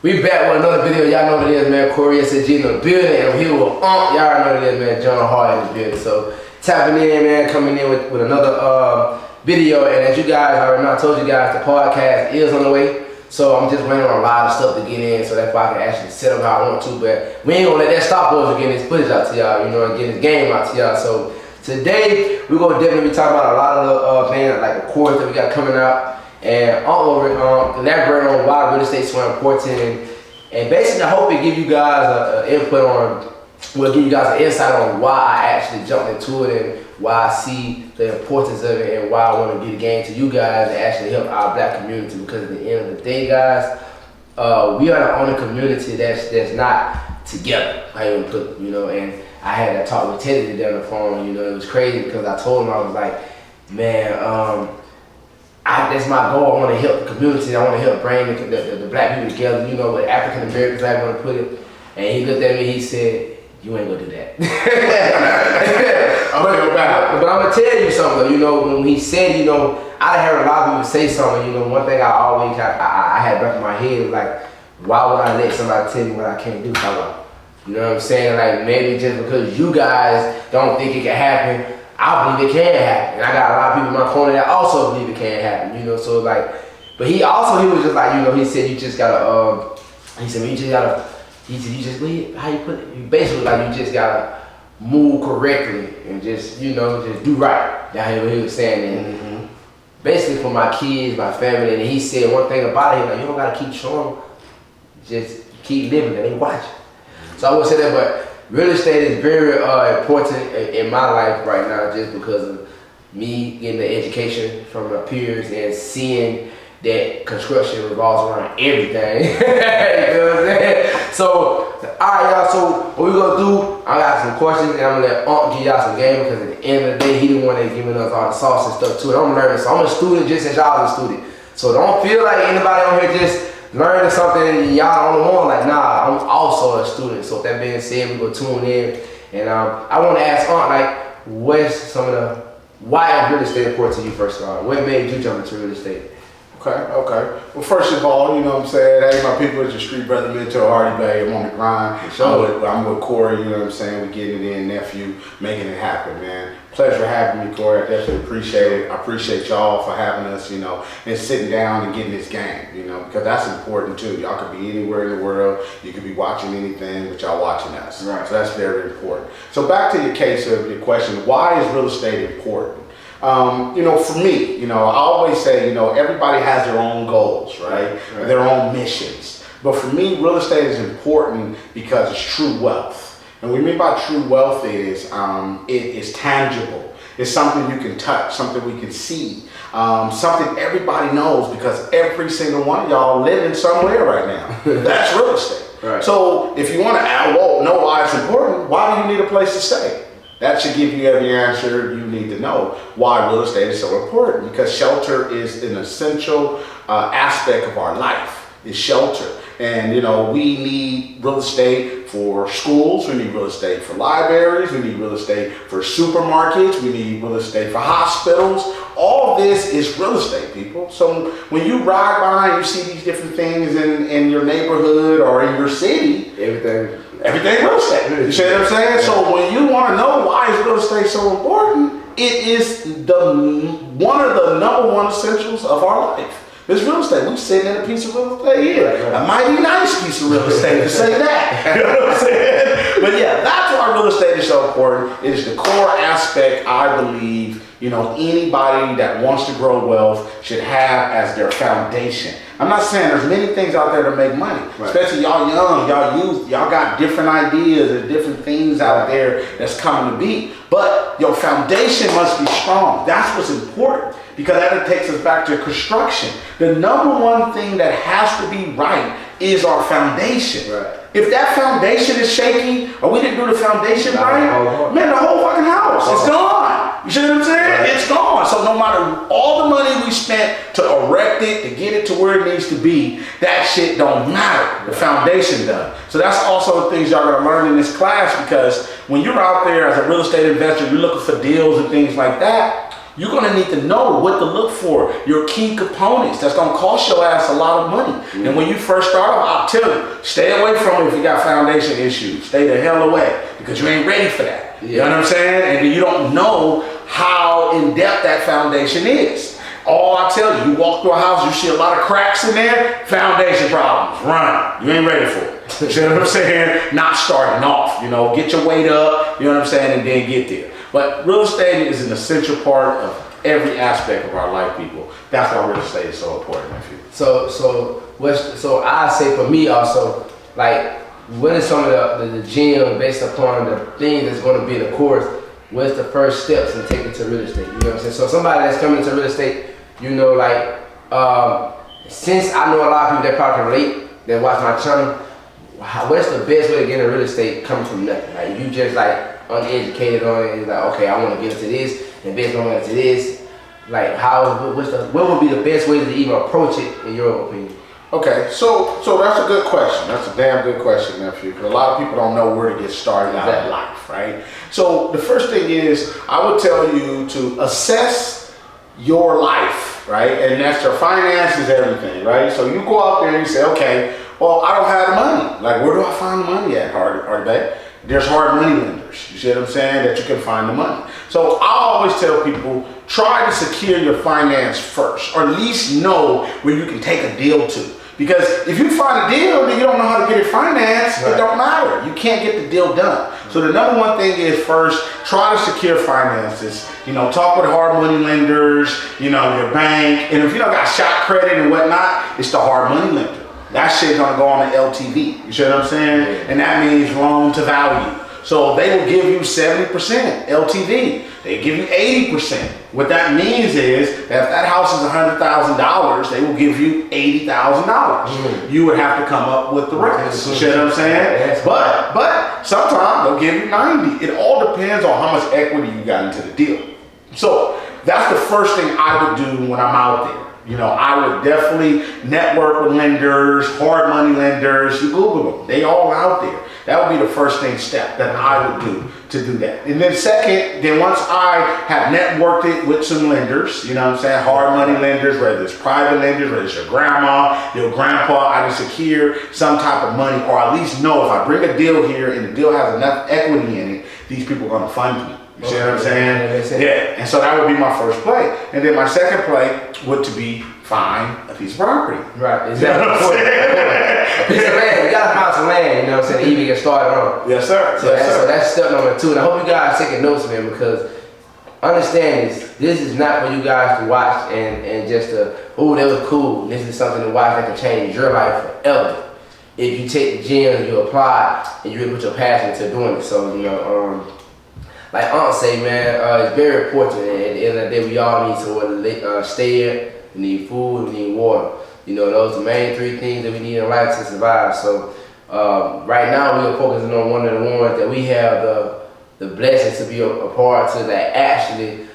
We back with another video. Y'all know what it is, man. Corey SG in the building, and I'm here with y'all know what it is, man. John Hardy in the building. So tapping in, man, coming in with another video. And as you guys already know, I told you guys the podcast is on the way. So I'm just waiting on a lot of stuff to get in, so that's why I can actually set up how I want to. But we ain't gonna let that stop us from getting this footage out to y'all, you know, and getting this game out to y'all. So today we're gonna definitely be talking about a lot of the things like the course that we got coming out. And all over elaborate on why real estate is so important, and basically I hope it give you guys an input on, will give you guys an insight on why I actually jumped into it and why I see the importance of it and why I want to get a game to you guys and actually help our black community. Because at the end of the day, guys, we are the only community that's not together. I even put, you know, and I had that talk with Teddy today on the phone. You know, it was crazy because I told him, I was like, man, that's my goal. I want to help the community. I want to help bring the black people together. You know, with African Americans, I want to put it. And he looked at me. He said, "You ain't gonna do that." But I'm gonna tell you something. You know, when he said, you know, I heard a lot of people say something. You know, one thing I always I had back in my head was like, why would I let somebody tell me what I can't do? You know what I'm saying? Like maybe just because you guys don't think it can happen, I believe it can happen. And I got a lot of people in my corner that also believe it can happen, you know, so like, but he was just like, you know, he said you just gotta, he said you just, how you put it? You basically like, you just gotta move correctly and just, you know, just do right. That's what he was saying. And basically for my kids, my family, and he said one thing about it, like, you don't gotta keep showing them, just keep living and they watch. So I would say that, but real estate is very important in my life right now, just because of me getting the education from my peers and seeing that construction revolves around everything. You know what I'm saying? So, alright y'all, so what we're gonna do, I got some questions and I'm gonna let Unc give y'all some game, because at the end of the day, he the one that's giving us all the sauce and stuff too. And I'm learning, so I'm a student just as y'all a student. So don't feel like anybody on here just learning something and y'all on the one, like, nah, I'm also a student. So with that being said, we go tune in, and I want to ask Aunt, like, what's some of the, why is real estate important to you first of all? What made you jump into real estate? Okay. Well, first of all, you know what I'm saying, hey, my people, it's your street brother mentor, Hardy-Bey. I'm on the grind. I'm with Corey, you know what I'm saying, we getting it in, nephew, making it happen, man. Pleasure having me, Corey. I definitely appreciate it. I appreciate y'all for having us, you know, and sitting down and getting this game, you know, because that's important too. Y'all could be anywhere in the world. You could be watching anything, but y'all watching us. Right. So that's very important. So back to your case of your question, why is real estate important? You know, for me, you know, I always say, you know, everybody has their own goals, right? Their own missions. But for me, real estate is important because it's true wealth. And what we mean by true wealth is, it is tangible. It's something you can touch, something we can see, something everybody knows, because every single one of y'all living somewhere right now. That's real estate. Right. So if you want to know why it's important, why do you need a place to stay? That should give you every answer you need to know why real estate is so important, because shelter is an essential aspect of our life, is shelter. And you know, we need real estate for schools, we need real estate for libraries, we need real estate for supermarkets, we need real estate for hospitals. All this is real estate, people. So when you ride by and you see these different things in your neighborhood or in your city, everything real estate. You see what I'm saying? Yeah. So when you want to know why is real estate so important, it is one of the number one essentials of our life. It's real estate. We sitting in a piece of real estate here. Right. A mighty nice piece of real estate to say that. You know what I'm saying? But yeah, that's why real estate is so important. It is the core aspect, I believe, you know, anybody that wants to grow wealth should have as their foundation. I'm not saying there's many things out there to make money, especially y'all young, y'all youth, y'all got different ideas and different things out there that's coming to be. But your foundation must be strong. That's what's important, because that takes us back to construction. The number one thing that has to be right is our foundation. Right. If that foundation is shaky, or we didn't do the foundation right, man, the whole fucking house is gone. You see what I'm saying? Right. It's gone. So no matter all the money we spent to erect it, to get it to where it needs to be, that shit don't matter. The foundation does. So that's also the things y'all gonna learn in this class, because when you're out there as a real estate investor, you're looking for deals and things like that, you're gonna need to know what to look for, your key components. That's gonna cost your ass a lot of money. And when you first start off, I'll tell you, stay away from it if you got foundation issues. Stay the hell away, because you ain't ready for that. You know what I'm saying? And you don't know how in depth that foundation is. All I tell you, you walk through a house, you see a lot of cracks in there, foundation problems, run. You ain't ready for it. You know what I'm saying? Not starting off, you know, get your weight up, you know what I'm saying, and then get there. But real estate is an essential part of every aspect of our life, people. That's why real estate is so important, I feel. So I say for me also, like, what is some of the gym based upon the thing that's going to be the course? What's the first steps in taking to real estate? You know what I'm saying? So somebody that's coming into real estate, you know, like, since I know a lot of people that probably relate, that watch my channel, what's the best way to get into real estate coming from nothing? Like, you just like uneducated on it, and like, okay, I want to get into this, and based on into this, like, what would be the best way to even approach it in your opinion? Okay, so that's a good question. That's a damn good question, nephew, because a lot of people don't know where to get started out in life, right? So the first thing is, I would tell you to assess your life, right? And that's your finances, everything, right? So you go out there and you say, okay, well, I don't have the money. Like, where do I find the money at, Hardy-Bey? There's hard money lenders, you see what I'm saying, that you can find the money. So I always tell people, try to secure your finance first, or at least know where you can take a deal to. Because if you find a deal and you don't know how to get it financed, it don't matter. You can't get the deal done. So the number one thing is, first, try to secure finances. You know, talk with hard money lenders, you know, your bank. And if you don't got shot credit and whatnot, it's the hard money lender. That shit's gonna go on the LTV. You see what I'm saying? And that means loan to value. So they will give you 70% LTV. They give you 80%. What that means is that if that house is $100,000, they will give you $80,000. You would have to come up with the rest. You see what I'm saying? But sometimes they'll give you 90. It all depends on how much equity you got into the deal. So that's the first thing I would do when I'm out there. You know, I would definitely network with lenders, hard money lenders. You Google them. They all out there. That would be the first step that I would do to do that. And then second, then once I have networked it with some lenders, you know what I'm saying, hard money lenders, whether it's private lenders, whether it's your grandma, your grandpa, I can secure some type of money, or at least know if I bring a deal here and the deal has enough equity in it, these people are gonna fund me. You see what I'm saying? Yeah, and so that would be my first play. And then my second play would to be find a piece of property. Right, exactly. A piece of land, you gotta find some land, you know what I'm saying, to even get started on. Yes, sir. So that's step number 2. And I hope you guys taking notes, man, because understand this is not for you guys to watch and just oh, that was cool. This is something to watch that can change your life forever. If you take the gym, you apply, and you really put your passion into doing it. So, you know, like Aunt say, man, it's very important. And at the end of the day, we all need somewhere to stay at. We need food, we need water. You know, those are the main 3 things that we need in life to survive. So right now, we are focusing on one of the ones that we have the blessing to be a part to, that actually,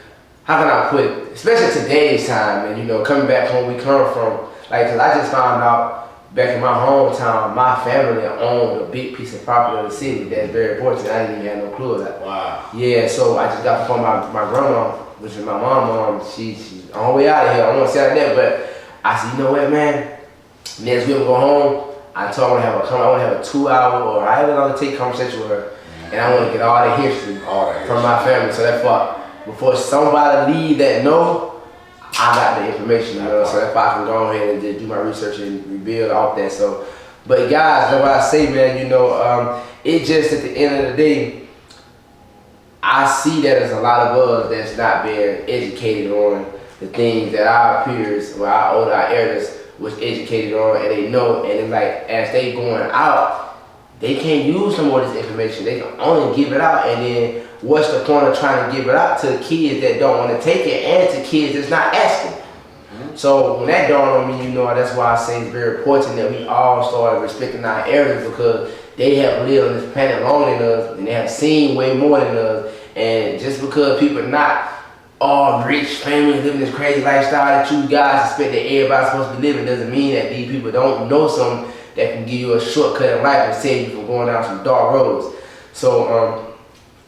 how can I put it, especially today's time, and you know, coming back from where we come from, like, cause I just found out back in my hometown, my family owned a big piece of property in the city that's very important. I didn't even have no clue of that. Wow. Yeah, so I just got from my grandma, which is my mom. She's on her way out of here. I don't want to say like that, but I said, you know what, man? Next week we go home. I told her I want to have a 2-hour or however long it take conversation with her, and I want to get all the history from my family. So therefore, before somebody leave that know, I got the information, you know, so that's why I can go ahead and just do my research and rebuild off that. So, but guys, that's what I say, man, you know, it just at the end of the day, I see that there's a lot of us that's not being educated on the things that our peers or our older, our elders was educated on, and they know, and it's like, as they going out, they can't use some more of this information. They can only give it out, and then what's the point of trying to give it out to kids that don't want to take it, and to kids that's not asking? So when that dawned on me, you know, that's why I say it's very important that we all start respecting our elders, because they have lived on this planet longer than us, and they have seen way more than us. And just because people are not all rich families living this crazy lifestyle that you guys expect that everybody's supposed to be living, doesn't mean that these people don't know something that can give you a shortcut in life and save you from going down some dark roads. So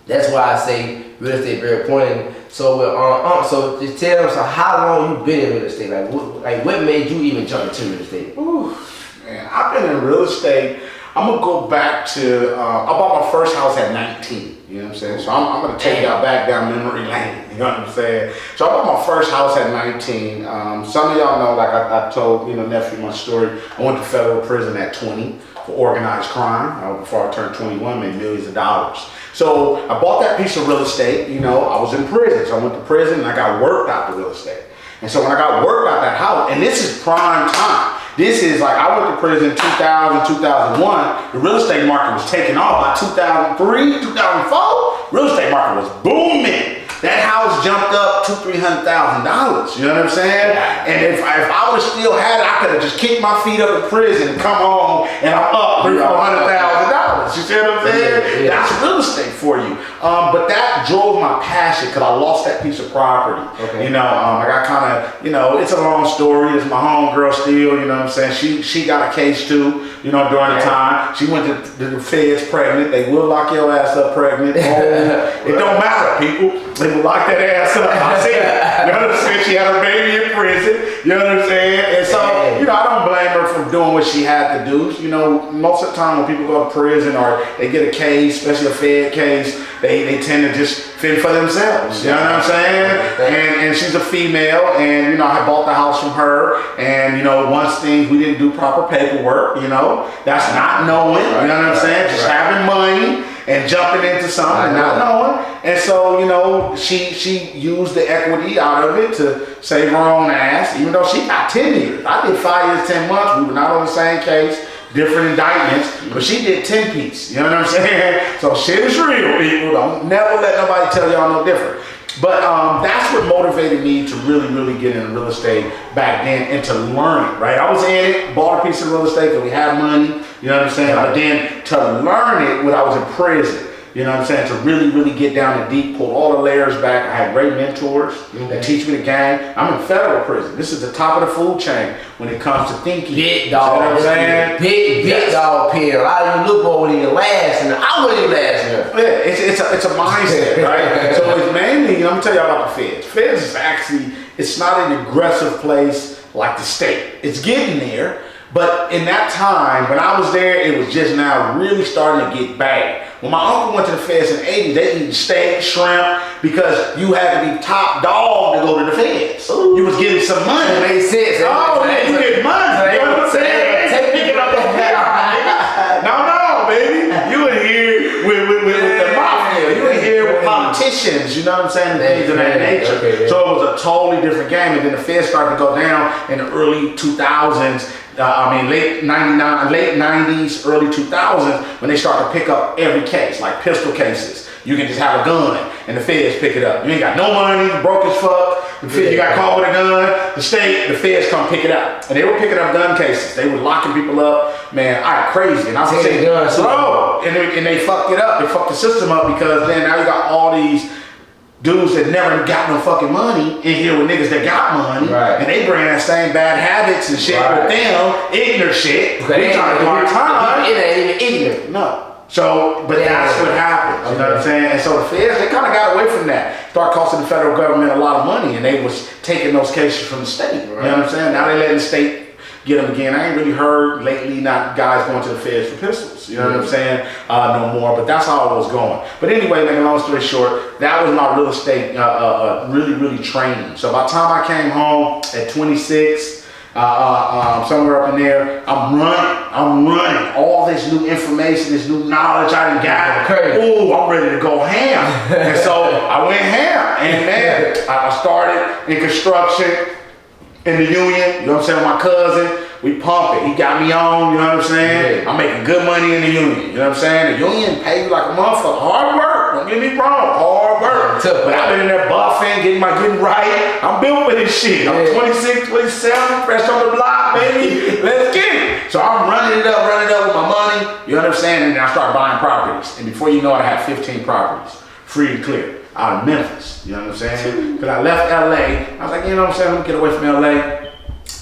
that's why I say real estate is very important. So so just tell them, so how long you been in real estate? What made you even jump into real estate? Ooh, man, I've been in real estate. I'm gonna go back to I bought my first house at 19. You know what I'm saying? So I'm gonna take y'all back down memory lane. You know what I'm saying? So I bought my first house at 19. Some of y'all know, like I told nephew my story. I went to federal prison at 20 for organized crime. Before I turned 21, made millions of dollars. So I bought that piece of real estate. I was in prison, so I went to prison and I got worked out the real estate. And so when I got worked out that house, and this is prime time. This is like, I went to prison in 2000, 2001. The real estate market was taking off. By 2003, 2004, real estate market was booming. That house jumped up $200,000, $300,000. You know what I'm saying? And if I would have still had it, I could have just kicked my feet up in prison and come home and I'm up $300,000, $400,000. You see what I'm saying? That's real estate for you. But that drove my passion because I lost that piece of property. Okay. I got kind of, it's a long story. It's my homegirl still, you know what I'm saying? She got a case too, during the time. She went to the feds pregnant. They will lock your ass up pregnant. It don't matter, people. They will lock that ass up. I see it. You know what I'm saying? She had a baby in prison. You know what I'm saying? And so, I don't blame her for doing what she had to do. Most of the time when people go to prison or they get a case, especially a Fed case, they tend to just fend for themselves. You know what I'm saying? And she's a female, and I had bought the house from her, and once we didn't do proper paperwork, that's not knowing. You know what I'm saying? Just having money and jumping into something and not knowing. And so, she used the equity out of it to save her own ass, even though she got 10 years. I did 5 years, 10 months. We were not on the same case, different indictments, but she did 10 piece. You know what I'm saying? So shit is real, people. Don't never let nobody tell y'all no different. But that's what motivated me to really, really get into real estate back then and to learn it, right? I was in it, bought a piece of real estate because we had money, you know what I'm saying? But then to learn it when I was in prison, you know what I'm saying? To really, really get down and deep, pull all the layers back. I had great mentors that teach me the game. I'm in federal prison. This is the top of the food chain when it comes to thinking. Big dog, you know what I'm saying? Big dog pill. A lot of you look over in the last, and I wouldn't last here. Yeah, it's a mindset, right? So it's mainly, let me tell you about the feds. Feds is actually, it's not an aggressive place like the state. It's getting there. But in that time, when I was there, it was just now really starting to get bad. When my uncle went to the feds in the 80s, they eat steak, shrimp, because you had to be top dog to go to the feds. Ooh. You was getting some money. It made sense. You get money. You know what I'm saying? Take it up. No, baby. You in here with the mafia. You in here with politicians. You know what I'm saying? Things of that nature. Okay. So it was a totally different game. And then the feds started to go down in the early 2000s. Late 90s, early 2000s, when they start to pick up every case, like pistol cases. You can just have a gun and the feds pick it up. You ain't got no money, broke as fuck. You got caught with a gun, the feds come pick it up. And they were picking up gun cases. They were locking people up. Man, I crazy. And I was saying, bro, and they fucked it up. They fucked the system up because then now you got all these dudes that never got no fucking money in here with niggas that got money, and they bring that same bad habits and shit with them, ignorant shit. They trying to do our time. It ain't even ignorant. No. So, but that's what happens. You know what I'm saying? And so the feds, they kind of got away from that. Start costing the federal government a lot of money, and they was taking those cases from the state. You know what I'm saying? Now they letting the state get them again. I ain't really heard lately not guys going to the feds for pistols. You know what I'm saying? No more. But that's how it was going. But anyway, making a long story short, that was my real estate really, really training. So by the time I came home at 26, somewhere up in there, I'm running all this new information, this new knowledge I done got. Ooh, I'm ready to go ham. And so I went ham. And man, I started in construction in the union, you know what I'm saying, with my cousin. We pump it. He got me on, you know what I'm saying? I'm making good money in the union, you know what I'm saying? The union pay you like a motherfucker. Hard work, don't get me wrong, hard work. But I've been in there buffing, getting right. I'm built for this shit. I'm 26, 27, fresh on the block, baby. Let's get it. So I'm running it up with my money, you know what I'm saying? And then I start buying properties. And before you know it, I had 15 properties, free and clear, out of Memphis, you know what I'm saying? Because I left LA, I was like, you know what I'm saying, let me get away from LA.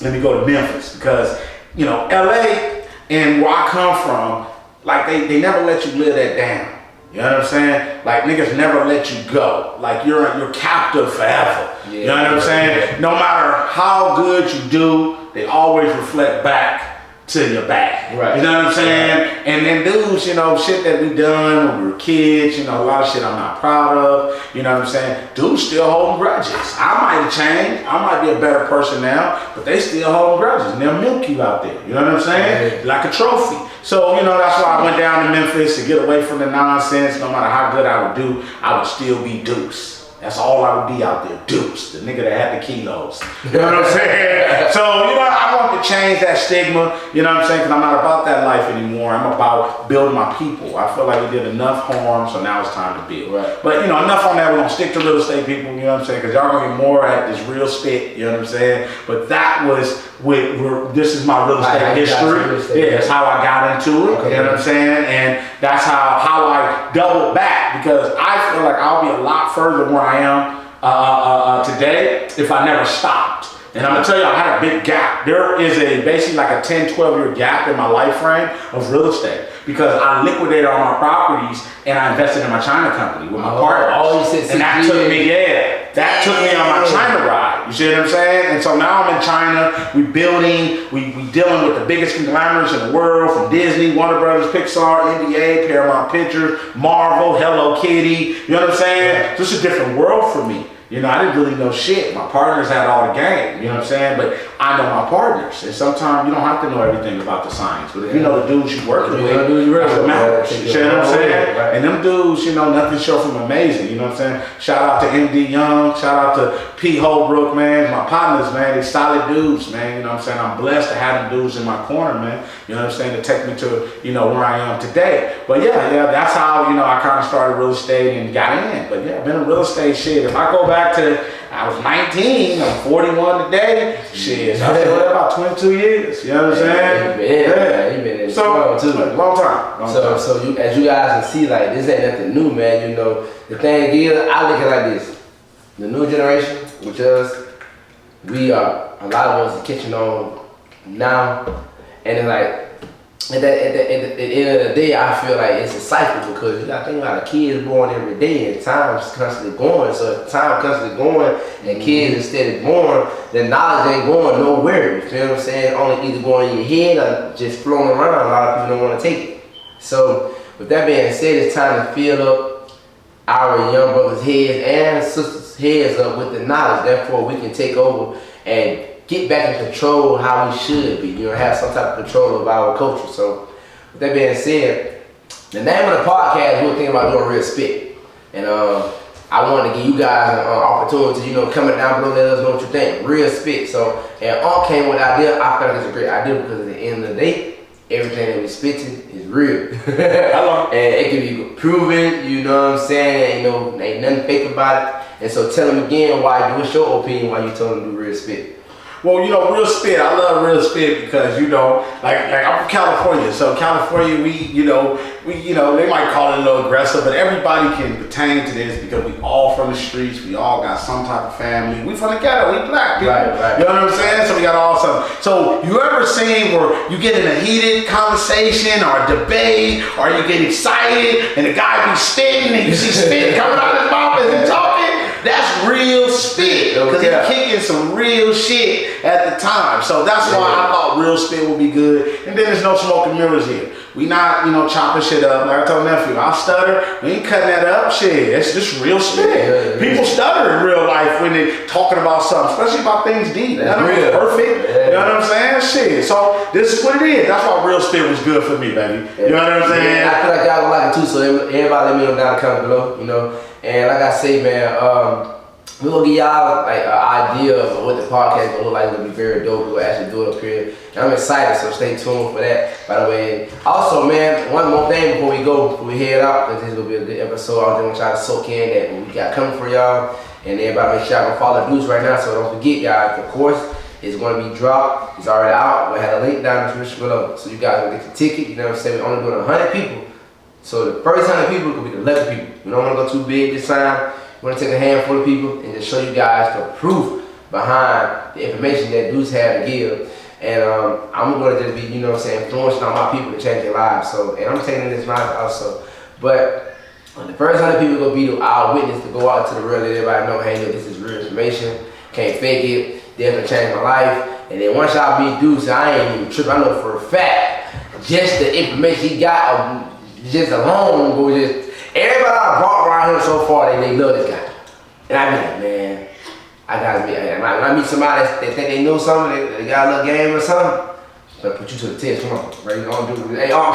Let me go to Memphis because, LA and where I come from, like they never let you live that down. You know what I'm saying? Like niggas never let you go. Like you're captive forever. Yeah, you know what I'm saying? No matter how good you do, they always reflect back to your bag. Right. You know what I'm saying? Right. And then dudes, you know, shit that we done when we were kids, you know, a lot of shit I'm not proud of. You know what I'm saying? Dudes still holding grudges. I might have changed. I might be a better person now, but they still holding grudges and they'll milk you out there. You know what I'm saying? Yeah. Like a trophy. So, you know, that's why I went down to Memphis to get away from the nonsense. No matter how good I would do, I would still be Deuce. That's all I would be out there, Deuce, the nigga that had the kilos. You know what I'm saying? So, you know, I want to change that stigma, you know what I'm saying? Because I'm not about that life anymore. I'm about building my people. I feel like we did enough harm, so now it's time to build. Right. But, you know, enough on that. We're going to stick to real estate people, you know what I'm saying? Because y'all going to get more at this real spit, you know what I'm saying? But that was this is my real estate history. Yeah, that's how I got into it, okay. You know what I'm saying? And that's how I doubled back, because I feel like I'll be a lot further where I am today if I never stopped. And I'm gonna tell you, I had a big gap. There is basically like a 10, 12 year gap in my life frame of real estate, because I liquidated all my properties and I invested in my China company with my partners. And that took me, that took me on my China ride. You see what I'm saying? And so now I'm in China, we building, we dealing with the biggest conglomerates in the world, from Disney, Warner Brothers, Pixar, NBA, Paramount Pictures, Marvel, Hello Kitty. You know what I'm saying? So it's a different world for me. You know, I didn't really know shit. My partners had all the game, you know what I'm saying? But I know my partners. And sometimes you don't have to know everything about the science. But if you know the dudes you working with, that's what matters. You know what I'm saying? Right. And them dudes, you know, nothing short from amazing. You know what I'm saying? Shout out to MD Young. Shout out to P. Holbrook, man. My partners, man. They solid dudes, man. You know what I'm saying? I'm blessed to have them dudes in my corner, man. You know what I'm saying? To take me to, you know, where I am today. But yeah, that's how, you know, I kind of started real estate and got in. But yeah, I've been in real estate shit. If I go back to, I was 19, I'm 41 today. Shit, so I feel like about 22 years. You know what I'm saying? You've been in so too. Long time. So you, as you guys can see, like, this ain't nothing new, man. You know, the thing is, I look at it like this: the new generation, which us, a lot of us are catching on now, and it's like, at the end of the day, I feel like it's a cycle, because you got to think about a kid born every day and time's constantly going. So if time constantly going and kids instead of born, the knowledge ain't going nowhere. You feel what I'm saying? Only either going in your head or just floating around. A lot of people don't want to take it. So with that being said, it's time to fill up our young brothers' heads and sisters' heads up with the knowledge. Therefore, we can take over and get back in control how we should be, you know, have some type of control of our culture. So with that being said, the name of the podcast, we were thinking about doing Real Spit. And I wanted to give you guys an opportunity, you know, comment down below, let us know what you think. Real Spit. So, and came with the idea. I felt like it's a great idea, because at the end of the day, everything that we spitting is real. And it can be proven, you know what I'm saying? Ain't nothing fake about it. And so tell them again what's your opinion why you told them to do Real Spit. Well, you know, Real Spit, I love Real Spit because, you know, like I'm from California. So California, we, they might call it a little aggressive, but everybody can pertain to this because we all from the streets. We all got some type of family. We from the ghetto. We black people. Right. You know what I'm saying? So we got all some. So you ever seen where you get in a heated conversation or a debate, or you get excited and the guy be spitting and you see spit coming out of his mouth as he's talking? That's Real Spit, because he's kicking some real shit at the time. So that's why I thought Real Spit would be good. And then there's no smoke and mirrors here. We not, chopping shit up. Like I told nephew, I'll stutter. We ain't cutting that up. Shit, it's just real spit. People stutter in real life when they talking about something, especially about things deep. That's real. Perfect. You know what I'm saying? Shit. So this is what it is. That's why Real Spit was good for me, baby. You know what I'm saying? I feel like y'all gonna like it too. So everybody let me know down in the comments below. You know. And like I say, man, we're gonna give y'all like an idea of what the podcast gonna look like. It's gonna be very dope. We'll actually do it up here. And I'm excited, so stay tuned for that, by the way. Also, man, one more thing before we head out, because this is gonna be a good episode. I just want y'all to soak in that what we got coming for y'all. And everybody make sure y'all gonna follow Deuce right now, so don't forget, y'all. Of course, it's gonna be dropped. It's already out. We have a link down in the description below. So you guys gonna get the ticket. You know what I'm saying? We're only doing 100 people. So the first 100 people could be the 11 people. We don't want to go too big this time. We want to take a handful of people and just show you guys the proof behind the information that Deuce had to give. And I'm going to just be, influencing all my people to change their lives. So, and I'm taking this life also. But The first 100 people gonna be the eyewitness to go out to the real, let everybody know, hey, look, this is real information. Can't fake it. Definitely changed my life. And then once y'all be dudes, I ain't even tripping. I know for a fact, just the information he got, just alone, go just everybody I brought around here so far, they love this guy. And I be like, man, I gotta be. When I meet somebody that think they know something, they got a little game or something. But put you to the test. Come on, right? You gonna do it? Hey, come on,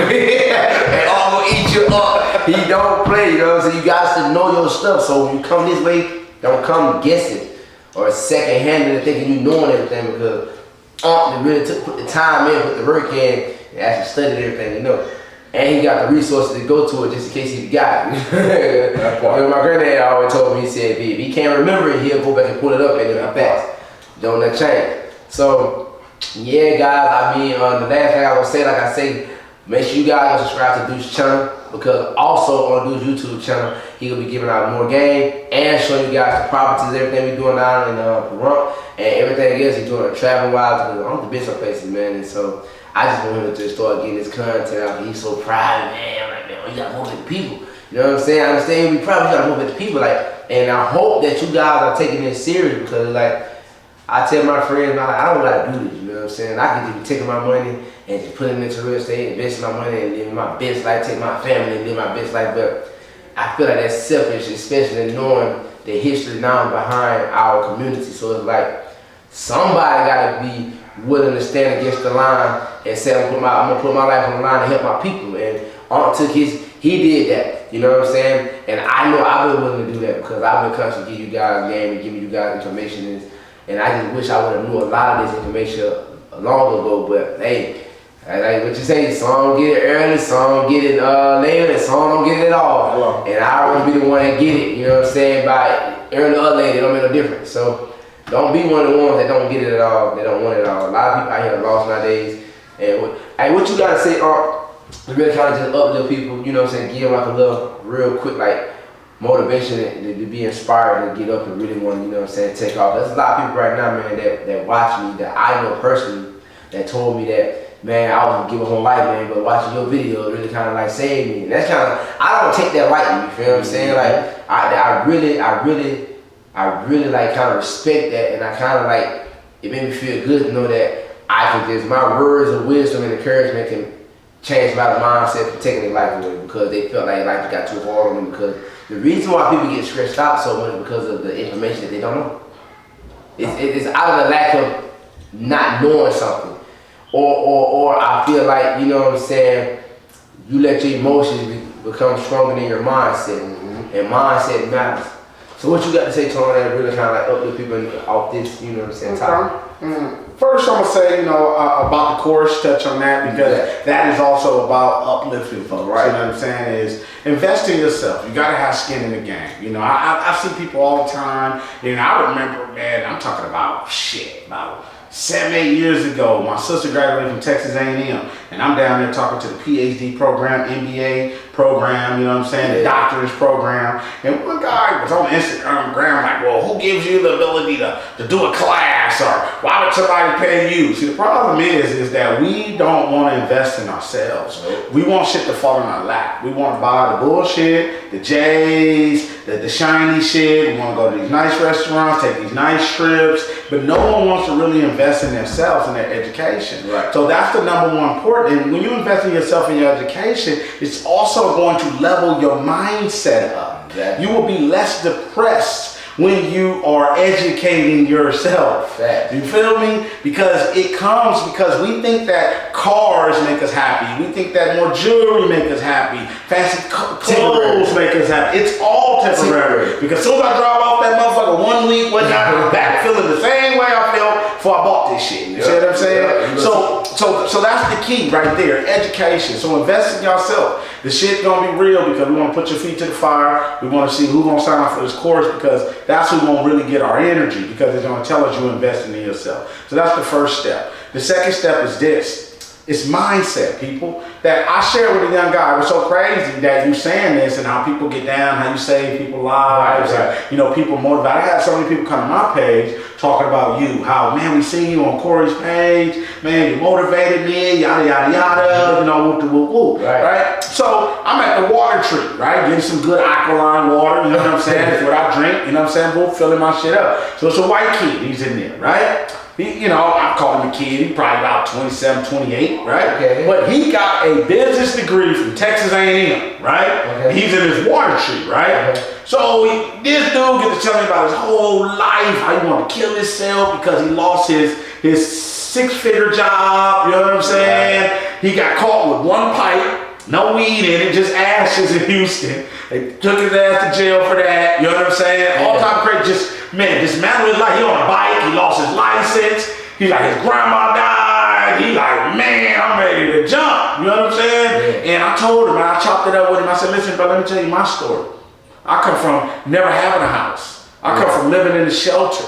hey, I'm gonna eat you up. He don't play, you know what I'm saying? You guys to know your stuff. So when you come this way, don't come guessing or second-handed thinking you knowing everything, because they really put the time in, put the work in, and actually studied everything, you know. And he got the resources to go to it just in case he got it. My granddad always told me, he said, if he can't remember it, he'll go back and pull it up and it'll be fast. Don't let change. So, yeah, guys, I mean, the last thing I will say, like I say, make sure you guys subscribe to Dude's channel, because also on Dude's YouTube channel, he will be giving out more game and showing you guys the properties, everything we're doing down in Pahrump, and everything else he's doing travel-wise, because I'm the best of places, man, and so I just want him to just start getting his content out. He's so proud, man. I'm like, man, you gotta move with the people. You know what I'm saying? I understand he'll be proud, you gotta move with the people. Like, and I hope that you guys are taking this serious, because like, I tell my friends, I don't like to do this, you know what I'm saying? I can just take my money and just put it into real estate, invest my money and live my best life, take my family and live my best life, but I feel like that's selfish, especially knowing the history now behind our community. So it's like, somebody gotta be willing to stand against the line and say, I'm gonna put my life on the line to help my people. And he did that, you know what I'm saying? And I know I've been willing to do that, because I've been constantly giving you guys game and giving you guys information. And I just wish I would have knew a lot of this information long ago, but hey, like what you say, some get it early, some get it later, and some don't get it at all. And I want to be the one that get it, you know what I'm saying? By early or late, it don't make no difference. So don't be one of the ones that don't get it at all, they don't want it at all. A lot of people out here are lost nowadays. And what you gotta say, to really kind of just uplift people, you know what I'm saying? Give them like a little real quick like motivation to be inspired to get up and really want to, you know what I'm saying, take off. There's a lot of people right now, man, that watch me, that I know personally, that told me that, man, I was gonna give up on life, man, but watching your video really kind of like saved me. And that's kind of, I don't take that lightly, you feel what I'm saying? Like, I really like kind of respect that, and I kind of like, it made me feel good to know that I can just, my words of wisdom and encouragement can change my mindset from taking their life away, because they felt like life got too hard on them. Because the reason why people get stressed out so much is because of the information that they don't know. It's out of the lack of not knowing something. Or I feel like, you know what I'm saying, you let your emotions become stronger than your mindset. And mindset matters. So what you got to say to all that really kind of like uplift people off this, you know what I'm saying, topic? First, I'm gonna say, you know, about the course, touch on that, because that is also about uplifting folks. Right. You know what I'm saying? Is invest in yourself. You gotta have skin in the game. You know, I see people all the time. You know, I remember, man, I'm talking about about 7-8 years ago, my sister graduated from Texas A&M, and I'm down there talking to the PhD program, MBA program, you know what I'm saying, the doctorate program. And one guy was on Instagram like, well, who gives you the ability to do a class, or why would somebody pay you? See, the problem is that we don't want to invest in ourselves. We want shit to fall in our lap. We want to buy the bullshit, the J's, the shiny shit. We want to go to these nice restaurants, take these nice trips, but no one wants to really invest in themselves and their education. Right. So that's the number one important. And when you invest in yourself and your education, it's also going to level your mindset up. Exactly. You will be less depressed when you are educating yourself. You feel me? Because it comes because we think that cars make us happy. We think that more jewelry make us happy. Fancy clothes make us happy. It's all temporary. Because as soon as I drive off that motherfucker 1 week, I'm back feeling the same way I felt before I bought this shit. You see what I'm saying? So that's the key right there, education. So invest in yourself. The shit's gonna be real, because we want to put your feet to the fire. We want to see who's gonna sign up for this course, because that's who's gonna really get our energy, because it's gonna tell us you're investing in yourself. So that's the first step. The second step is this: It's mindset, people. That I shared with a young guy. It was so crazy that you saying this and how people get down, how you save people's lives, Right. and, you know, people motivate. I had so many people come to my page talking about you, how, man, we seen you on Corey's page, man, you motivated me, yada, yada, yada, you know, whoop de whoop whoop, right? So I'm at the water tree, right, getting some good alkaline water, you know what I'm saying? That's what I drink, you know what I'm saying? Boom, filling my shit up. So it's a white kid, he's in there, right? He, you know, I call him a kid, he's probably about 27, 28, right? Okay. But he got a business degree from Texas A&M, right? Okay. He's in his water tree, right? Okay. So this dude gets to tell me about his whole life, how he wanted to kill himself because he lost his 6-figure job, you know what I'm saying? Right. He got caught with one pipe, no weed in it, just ashes in Houston. They took his ass to jail for that, you know what I'm saying? All time crazy, just, man, dismantled his life. He on a bike, he lost his license. He like, his grandma died. He like, man, I'm ready to jump, you know what I'm saying? Yeah. And I told him, I chopped it up with him. I said, listen, bro, let me tell you my story. I come from never having a house. I come from living in a shelter.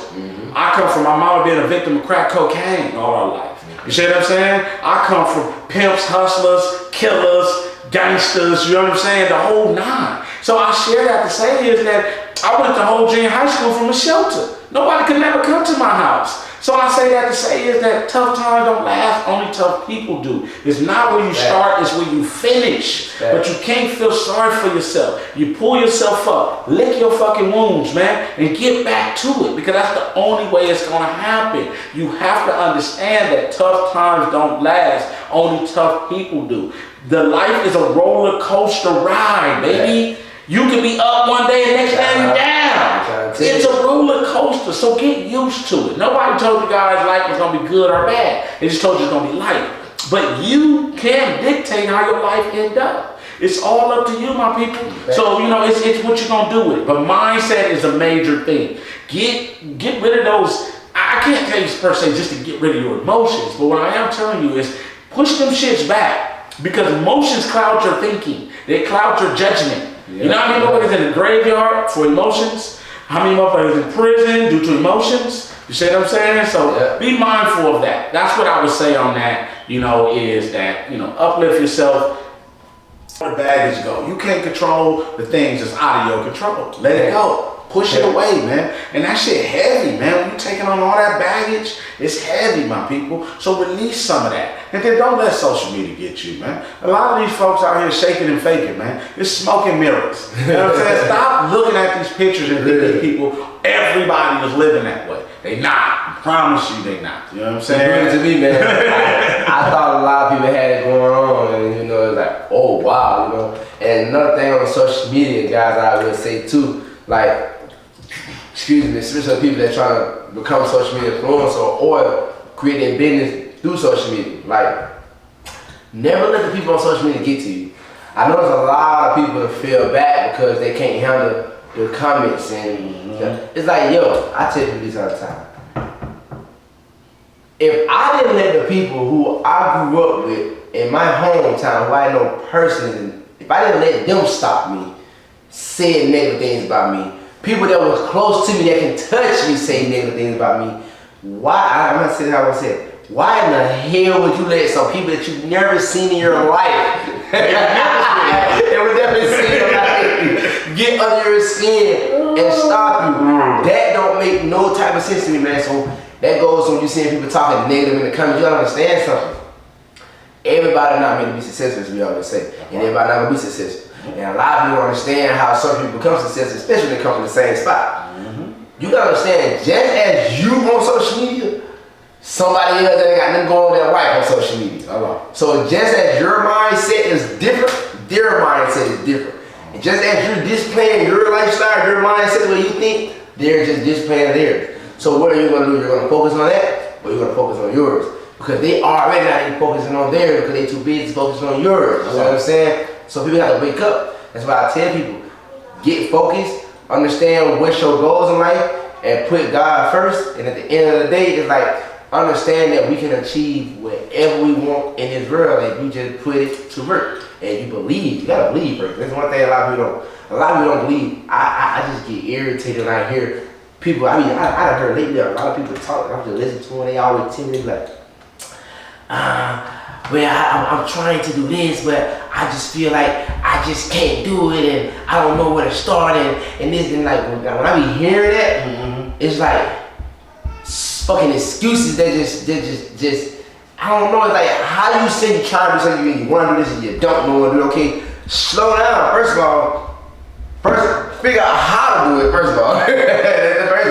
I come from my mama being a victim of crack cocaine all our life. You see what I'm saying? I come from pimps, hustlers, killers, gangsters, you know what I'm saying? The whole nine. So I share that to say is that I went to whole junior high school from a shelter. Nobody could never come to my house. So I say that to say is that tough times don't last, only tough people do. It's not where you start, it's where you finish. But you can't feel sorry for yourself. You pull yourself up, lick your fucking wounds, man, and get back to it, because that's the only way it's gonna happen. You have to understand that tough times don't last, only tough people do. The life is a roller coaster ride, baby. You can be up one day and next day you're down. It's a roller coaster, so get used to it. Nobody told you guys life was gonna be good or bad. They just told you it's gonna be light. But you can dictate how your life ends up. It's all up to you, my people. So, you know, it's what you're gonna do with it. But mindset is a major thing. Get rid of those, I can't tell you per se just to get rid of your emotions, but what I am telling you is push them shits back, because emotions cloud your thinking. They cloud your judgment. You know how many motherfuckers in the graveyard for emotions? How many motherfuckers in prison due to emotions? You see what I'm saying? So be mindful of that. That's what I would say on that, you know, is that, you know, uplift yourself. Where the baggage go. You can't control the things that's out of your control. Let it go. Push it away, man. And that shit heavy, man. When you taking on all that baggage, it's heavy, my people. So release some of that. And then don't let social media get you, man. A lot of these folks out here shaking and faking, man. It's smoke and mirrors. You know what I'm saying? Stop looking at these pictures and thinking people, everybody is living that way. They not. I promise you they not. You know what I'm saying? To me, man, I thought a lot of people had it going on, and you know, it's like, oh wow, you know. And another thing on social media, guys, I would say too, like, excuse me, especially people that try to become social media influencer or create their business through social media. Like, never let the people on social media get to you. I know there's a lot of people that feel bad because they can't handle the comments, and it's like, yo, I tell you this all the time. If I didn't let the people who I grew up with in my hometown, who I know personally, if I didn't let them stop me saying negative things about me, people that was close to me that can touch me say negative things about me, why, I'm not saying how I said, why in the hell would you let some people that you've never seen in your life, they would never seen in your life, get under your skin and stop you? That don't make no type of sense to me, man. So that goes when you seeing people talking negative in the comments. You gotta understand something. Everybody not meant to be successful, as we always say, and everybody not gonna be successful. And a lot of people don't understand how some people become successful, especially when they come from the same spot. You gotta understand, just as you on social media, somebody else that ain't got nothing going on with their wife on social media. So just as your mindset is different, their mindset is different. And just as you're displaying your lifestyle, your mindset, the way you think, they're just displaying theirs. So what are you gonna do? You're gonna focus on that, or you're gonna focus on yours? Because they already not even focusing on theirs because they too busy focusing on yours. You know what I'm saying? So people have to wake up. That's why I tell people, get focused, understand what's your goals in life, and put God first. And at the end of the day, it's like, understand that we can achieve whatever we want in this world if we just put it to work. And you believe, you gotta believe first. That's one thing a lot of people don't believe. I just get irritated when I hear people, I done heard lately a lot of people talk, I'm just listening to them, they always tell me like, well, I'm trying to do this, but I just feel like I just can't do it, and I don't know where to start, and this, and like when I be hearing that, it's like fucking excuses that just I don't know. It's like how you say you trying to do something, you want to do this, and you don't know what to do. Okay, slow down. First of all, figure out how to do it. First of all, that's the first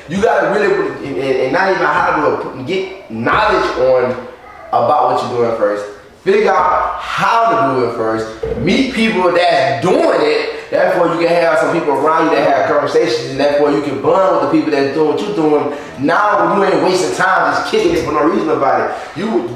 thing. You gotta really, and not even how to do it. Get knowledge on about what you're doing first. Figure out how to do it first. Meet people that's doing it. Therefore, you can have some people around you that have conversations, and therefore you can bond with the people that's doing what you're doing. Now you ain't wasting time just kicking it for no reason about it. You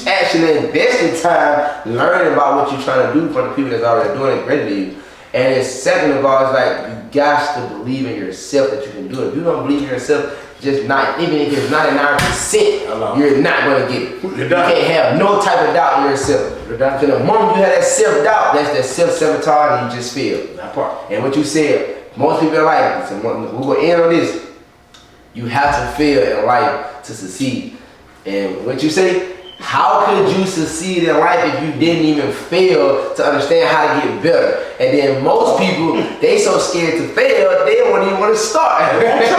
actually investing time learning about what you're trying to do from the people that's already doing it better than you. And then second of all, it's like you got to believe in yourself that you can do it. If you don't believe in yourself, just not, even if it's 99%, you're not gonna get it. You can't have no type of doubt in yourself. Because the moment you have that self-doubt, that's that self-sabotage, and you just fail. That part. And what you said, most people in life, so we will end on this, you have to fail in life to succeed. And what you say, how could you succeed in life if you didn't even fail to understand how to get better? And then most people, they so scared to fail, they don't even want to start. That's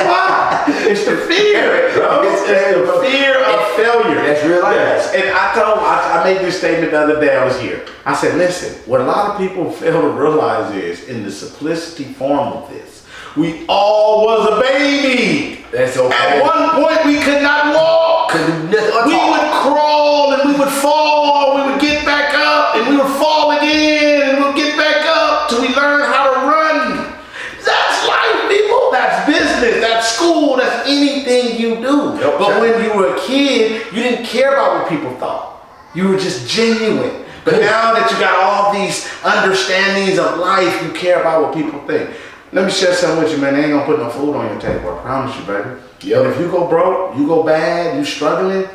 why. It's the fear, bro. It's the fear of failure. That's real life. Yes. And I made this statement the other day I was here. I said, listen, what a lot of people fail to realize is, in the simplicity form of this, we all was a baby. That's okay. At one point, we could not walk. We would crawl and we would fall. We would get back up and we would fall again and we'd get back up till we learn how to run. That's life, people. That's business. That's school. That's anything you do. Yep, but when you were a kid, you didn't care about what people thought. You were just genuine. But now that you got all these understandings of life, you care about what people think. Let me share something with you, man. They ain't gonna put no food on your table. I promise you, baby. Yep. And if you go broke, you go bad, you struggling,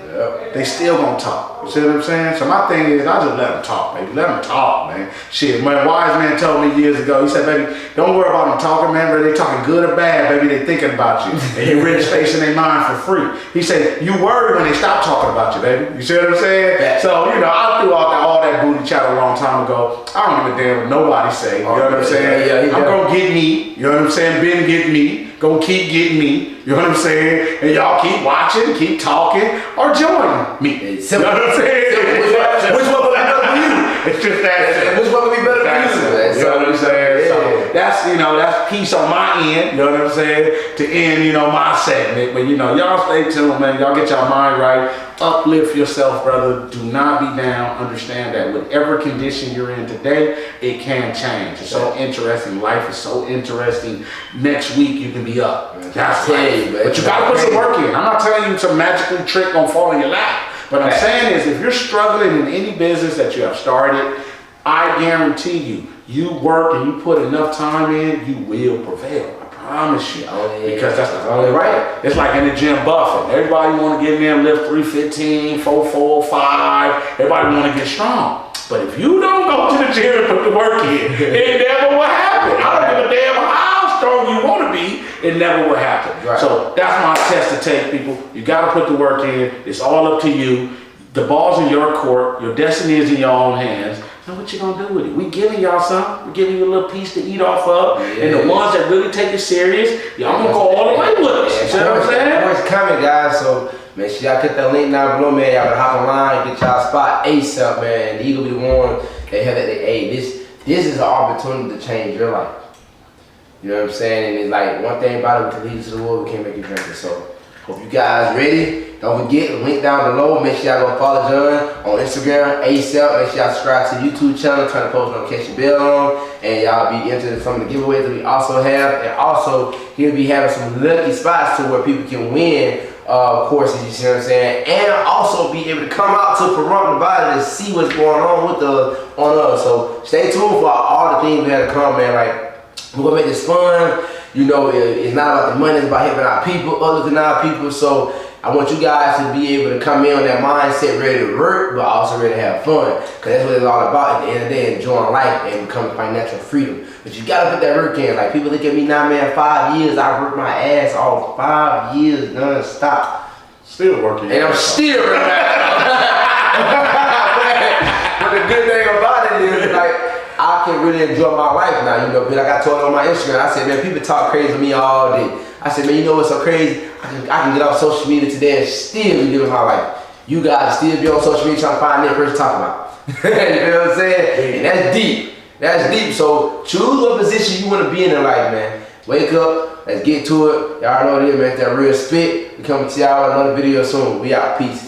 they still gonna talk. You see what I'm saying? So my thing is, I just let them talk, baby. Let them talk, man. Shit, my wise man told me years ago, he said, baby, don't worry about them talking, man, whether they talking good or bad, baby, they thinking about you. And you rich space in their mind for free. He said, you worry when they stop talking about you, baby. You see what I'm saying? Yeah. So, you know, I threw out all that booty chat a long time ago. I don't give a damn what nobody say. You know what I'm saying? I'm gonna get me. You know what I'm saying? Ben get me. Gonna keep getting me. You know what I'm saying? And y'all keep watching, keep talking, or join me. You know what I'm saying? Which one would be better for you? It's just that. Which one would be better for you? You know what I'm saying? Yeah. So that's, you know, that's peace on my end. You know what I'm saying? To end, you know, my segment. But you know, y'all stay tuned, man. Y'all get your mind right. Uplift yourself, brother. Do not be down. Understand that whatever condition you're in today, it can change. It's so interesting. Life is so interesting. Next week you can be up. That's right. But you gotta put some work in. I'm not telling you some magical trick gonna fall in your lap. But I'm saying is, if you're struggling in any business that you have started, I guarantee you, you work and you put enough time in, you will prevail. Promise you, because that's the only right. It's like in the gym buffing. Everybody want to get in there and lift 315, 445. Everybody want to get strong. But if you don't go to the gym and put the work in, it never will happen. I don't give a damn how strong you want to be. It never will happen. Right. So that's my test to take, people. You got to put the work in. It's all up to you. The ball's in your court. Your destiny is in your own hands. Now what you gonna do with it? We giving y'all something. We giving you a little piece to eat off of. And the ones that really take it serious, y'all gonna go all the way with us. You know what I'm saying? It's coming, guys. So make sure y'all click that link down below, man. Y'all better hop online, get y'all spot ASAP, man. And Eagle be the one that have that. Hey, this is an opportunity to change your life. You know what I'm saying? And it's like one thing about it, we can lead you to the world, we can't make you drink it. So hope you guys ready. Don't forget, link down below. Make sure y'all go follow John on Instagram, ASAP. Make sure y'all subscribe to the YouTube channel, turn the post notification bell on, and y'all be entered in some of the giveaways that we also have. And also, he'll be having some lucky spots to where people can win courses, you see what I'm saying? And also be able to come out to Pahrump, Nevada to see what's going on with on us. So stay tuned for all the things we have to come, man. Like, we're gonna make this fun. You know, it's not about the money, it's about helping our people, other than our people. So I want you guys to be able to come in on that mindset, ready to work, but also ready to have fun. Because that's what it's all about at the end of the day, enjoying life and becoming financial freedom. But you gotta put that work in. Like, people look at me now, man, 5 years, I worked my ass off, 5 years non-stop. Still working. And I'm still working. But the good thing about it is, like, I can really enjoy my life now, you know. Like I told on my Instagram, I said, man, people talk crazy to me all day. I said, man, you know what's so crazy? I can get off social media today and still be living my life. You guys still be on social media trying to find that person to talk about. You know what I'm saying? And that's deep. That's deep. So choose what position you want to be in life, man. Wake up. Let's get to it. Y'all know this, man. That real spit. We coming to y'all with another video soon. We out. Peace.